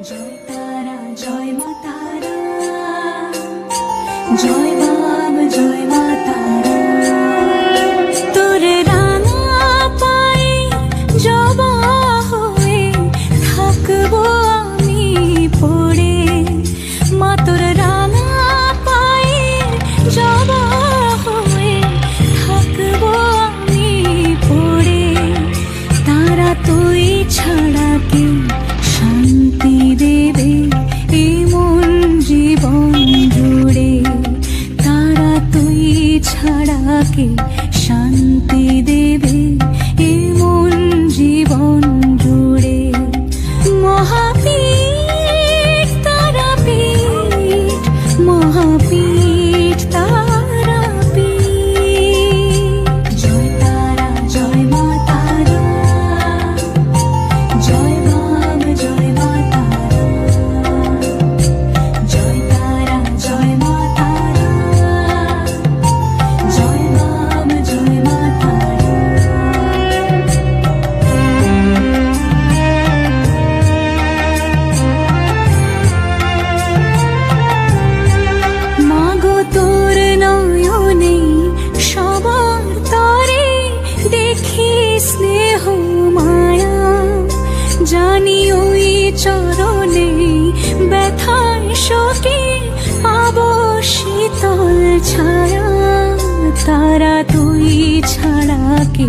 জয় তারা জয় মা তারা, জয় বাম জয় মা তারা। তোর রাঙা পায়ে জবা হয়ে থাকবো আমি পড়ে, মা তোর রাঙা পায়ে জবা হয়ে থাকবো আমি পড়ে। তারা তুই ছাড়া কে শান্তি দেবে এমন জীবন জুড়ে, তারা তুই ছাড়া কে শান্তি দেবে এমন জীবন জুড়ে। মহাপীঠ তারাপীঠ, মহাপীঠ তারাপীঠ। জয় তারা জয় মা তারা, জয় বাম জয় মা তারা, জয় তারা জয় মা তারা, জয় বাম জয় মা তারা। মাগো তোর নয়নে সবার তরে দেখি স্নেহ মায়া, জানি ওই চরণে ব্যথায় শোকে পাবো শীতল ছায়া। তারা তুই ছাড়া কে